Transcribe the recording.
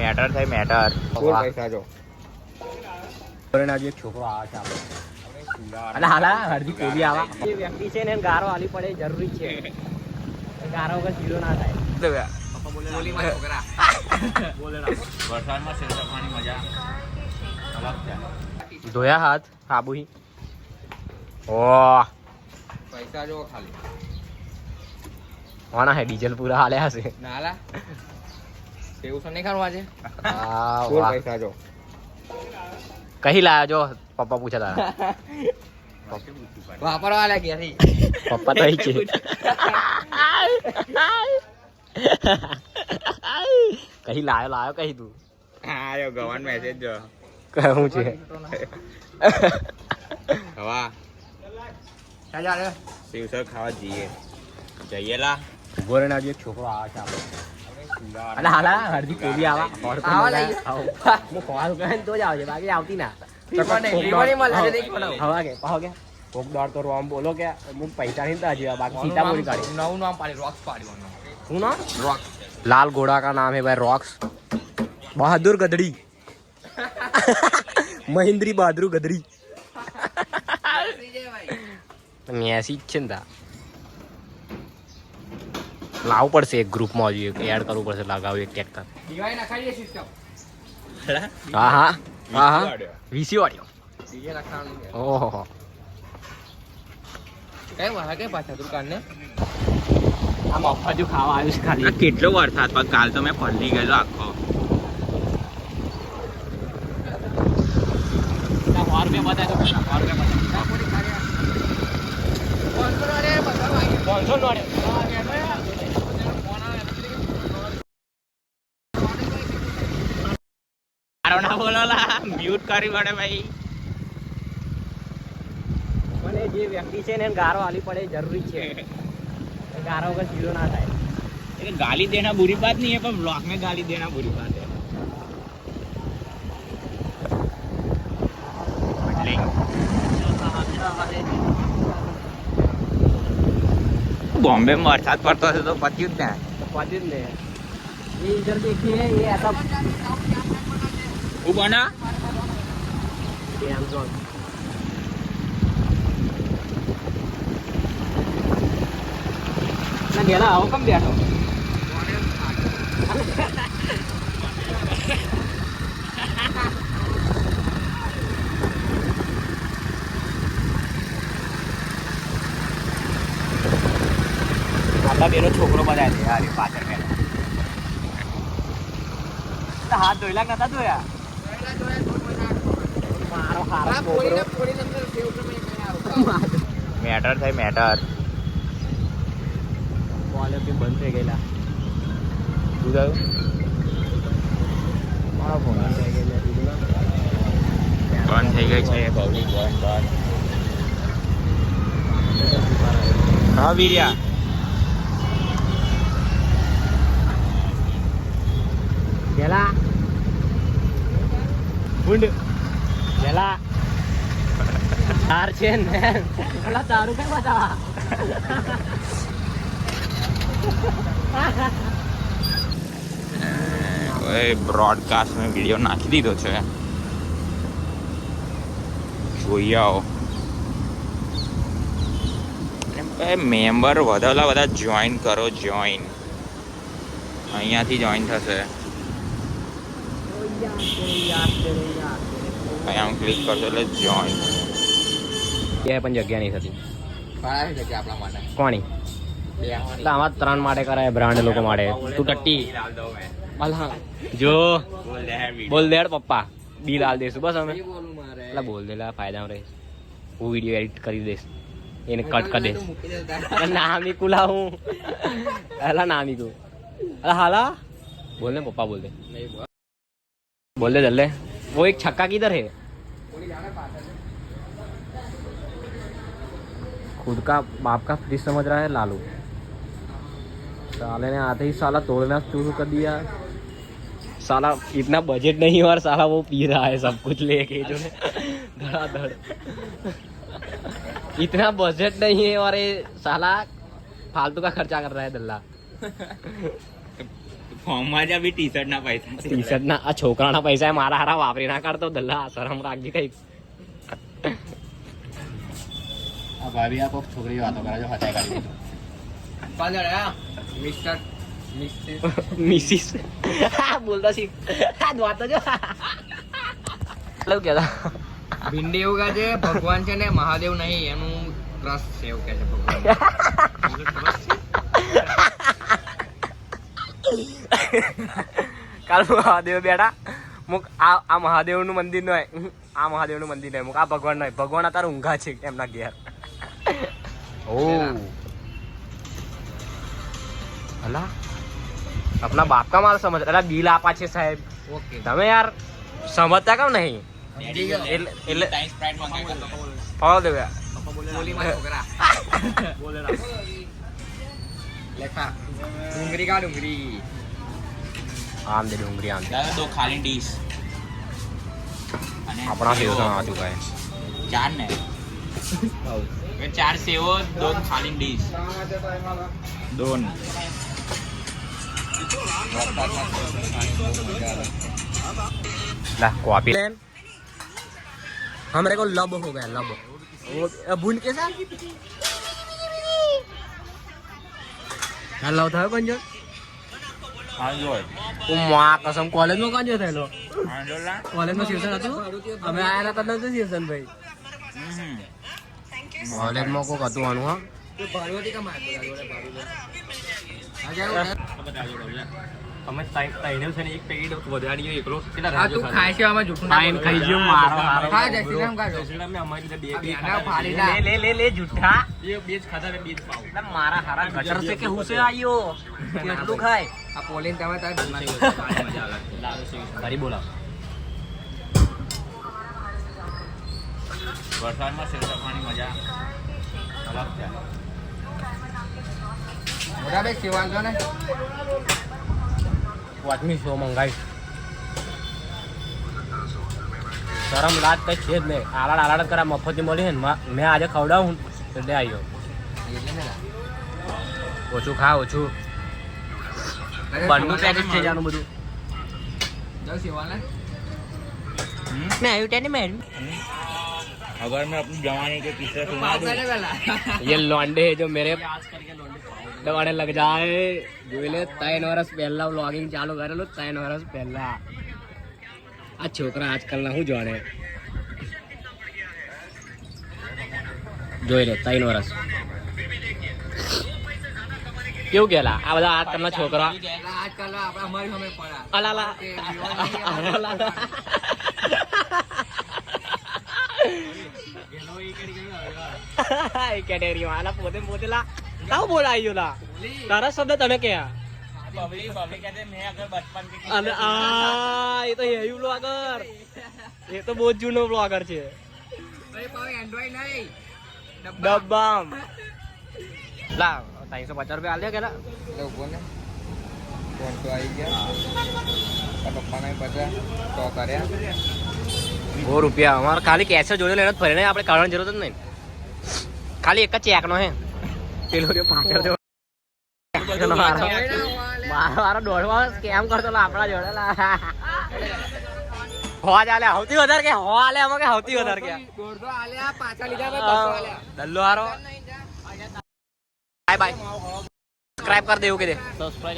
Matter થાય matter. પૈસા જો એક છોકરો આવે છે આપણે હાલા હરજી કોબી આવા એ વ્યક્તિ છે ને ગારો આલી પડે જરૂરી છે. ગારો વગર જીરો ના થાય. વરસાદમાં સેલસફાની મજા અલગ છે. ધોયા હાથ સાબુહી. ઓ પૈસા જો ખાલી હોના હે ડીઝલ પૂરા હાલે હશે. નાલા એવું તો નહીં ખાવાનું આજે. પૈસા જો કહી લાયા જો પપ્પા પૂછે તારા. વાપરવા લાગ્યા થી પપ્પા તો અહીં છે. કહી લાયો કહી તું. હા યો ગવાન મેસેજ જો કહું છે હવા ચાલ શિવસર ખાવા જઈએ લા. ગોરેના જે છોકરો આવે છે આપણે હાલા હરજી કોબી આવા હું ખોવા કહે તો જ આવજે બાકી આવતી ના. હવા કે પાહો કે કોક દોડ તો રોમ બોલો કે હું પૈસા નહીં તો હજી બાકી સીતા બોલી કાઢી. નવું નામ પાડી રોક્સ પાડ્યું. શું નામ? रॉक्स. लाल घोड़ा का नाम है भाई रॉक्स. बहादुर गदड़ी. महेंद्री बहादुर गदड़ी. ऐसी चिंता લાવવું પડશે એક ગ્રુપમાં હજુ એડ કરવું પડશે. લગાવું એક ટ્રેક્ટર. હા વીસી વાળ્યો. ઓહો કઈ વાહ કે પાછા દુકાન ને આ મફત ખાવા આવ્યું છે ખાલી. કેટલો વરસાદ પણ કાલ તો મેં પલળી ગયેલો આખો. મ્યુટ કરી પડે ભાઈ. મને જે વ્યક્તિ છે ને ગારો આલી પડે જરૂરી છે. गारों का जीरो ना था. गाली देना बुरी बात नहीं है पर ब्लॉग में गाली देना बुरी बात है. बॉम्बे में वरसाद पड़ता है तो पति ने ये इधर देखिए ये ऐसा वो बना गेला हो कम बैठो. આપડા બેનો છોકરો બધાય છે યાર પાછળ બેનો. હાથ ધોઈલા નતા ધોયા. મારો હારા છોકરો મેટર થાય મેટર. બંધ થઈ ગયેલા. શું થયું? મારો ફોન બંધ થઈ ગઈ છે પબ્લિક બંધ. હા વીર્યા પેલા ગુંડ પેલા તાર છે ને પેલા તારું કઈ બતાવા. બ્રોડકાસ્ટ મેં વિડીયો નાખી દીધો છે, જોઈ આવો. મેમ્બર બધા જોઈન કરો. જોઈન અહીંયાથી જોઈન થશે. અહીંયા આમ ક્લિક કરશો એટલે જોઈન. પણ જગ્યા નહીં થતી. આપણા માટે કોની એટલે આમાં 3 માટે કરાય, બ્રાન્ડ લોકો માટે. તું ટટ્ટી જો બોલ દેડ પપ્પા બિલ હાલ દઈશું બસ અમે. એટલે બોલ દે ફાયદામાં રહીશ. હું વિડીયો એડિટ કરી દઈશ, એને કટ કરી દઈશ. નામી કુલા હું એલા નામી તું હાલા बोल ने पप्पा बोल दे जल्ले. वो एक छक्का किधर है? खुद का बाप का फ्रिज समझ रहा है लालू. साले ने आते ही साला तोड़ना शुरू कर दिया. साला इतना बजट नहीं और साला वो पी रहा है सब कुछ लेके जो है धड़ाधड़. इतना बजट नहीं है और ये साला फालतू का खर्चा कर रहा है दल्ला. ફોર્મમાં જ બી ટી શર્ટ ના પૈસા ટી શર્ટ ના આ છોકરાના પૈસા મારા હારા વાપરી ના કાઢતો દલ્લા શરમ રાખજે કઈક. આ ભાભી આ કોક છોકરી વાતો કરે છે હટાઈ કાઢી દીધું. મિસ્ટર મિસિસ બોલતા શીખ વાતો જો કેતા ભીંડી એવું કહે છે ભગવાન છે ને મહાદેવ નહીં એનું ટ્રસ્ટ છે એવું કહે છે ભગવાન. કાલ મહાદેવ બેઠા મુક આ મહાદેવ નું મંદિર નો આ મહાદેવ નું મંદિર નહીં મુક આ ભગવાન નહીં ભગવાન અત્યારે ઊંઘા છે એમના ઘેર. ઓ અલા अपना बाप का माल समझ अरे बिल आपा છે સાહેબ. ઓકે તમે યાર સમજતા કેમ નહીં એટલે ફાળો દે બોલી માં છોકરા લેખા ડુંગરી કા ડુંગરી આમ દે ડુંગળી આમ દે દાદા દો ખાલી ડીશ અને આપણા સેવ આ ચુકા है ચાર ને ये 4 सेव 2 खाली डिश दोन ला कॉपी हमरे को लब हो गया लब वो बूंद के साथ हेलो था कौन जो हां जो ओ मां कसम कॉलेज में कौन जो थेलो हां जो ला कॉलेज में सेशन હતું અમે આયા હતા તો સેશન ભાઈ कॉलेज में को હતું આનું હા તો ભારવતી કા મારતો જોડે ભાડું અમે તાઈને છે ને એક પેકેટ વધારીયો એકલો કેટલા આ તું ખાય છે આમાં જૂઠું તાઈન ખાઈ ગયો મારો ખા જય શ્રી રામ ખાજો શ્રીરામ મે અમારી લીધે બે આના ફાડી લા. ले झूठा ये बेच खाता है बेच पाओ ना मारा हारा गटर से के हुसे आयो કેટલું ખાય આ પોલીન તમે તાર બીમારી मजा आ ફરી બોલા વરસાદમાં સેવ ખાવાની મજા અલગ છે. મોટા બે સેવાલ જો ને આદમી શો મંગાઈ શરમ લાજ કઈ છે જ નહીં આલાડ આલાડ કરા મફતી મળી ને મેં આજે ખવડાવું એટલે આવ્યો એટલે ને ઓછું ખા ઓછું બનનું પેકેટ છે જાનું બધું જો સેવાલ ને મેં આવ્યું તેને મેં अगर मैं अपनी जवानी के किस्से सुना બાપ दूं કરે પેલા ये लौंडे है जो मेरे दवाने लग जाए જોઈ લે 3 વર્ષ પહેલા વ્લોગિંગ ચાલુ કરેલું 3 વર્ષ પહેલા આ છોકરા આજકાલના શું જાણે જોઈ લે 3 વર્ષ કેવું ગયેલા આ બધા આજકાલના છોકરા આજકાલ આપણે અમારી સામે પડા અલાલા અલાલા કેટેગરી વાળા પોતે પોતેલા તાવ બોલાયો લા તારા શબ્દ તને કયા पब्लिक कहते हैं मैं अगर बचपन के અને આ એ તો હેયુ બ્લોગર એ તો બહુ જૂનો બ્લોગર છે અરે પાવે એન્ડ્રોઈડ નહીં ડબ્બામ લા 350 રૂપિયા આલ્યા કેલા લે ઉભો ને ફોન તો આવી ગયા આ પપ્પાને પચાસ તો કર્યા 100 રૂપિયા અમાર ખાલી કેશ જોડે લેને ફરીને આપણે કાઢવાની જરૂર જ નહીં ખાલી એક જ ચેક નો હે પેલો રે પાછળ જો મારો દોડવા સ્કેમ કરતો લા આપણા જોડે લા હોવા ચાલે સૌથી વધારે કે હો આલે અમે કે સૌથી વધારે કે દોડતો આલ્યા પાછા લીધા ભાઈ 200 આલ્યા દલ્લો હારો બાય બાય સબસ્ક્રાઇબ કર દે એવું કે દે सब्सक्राइब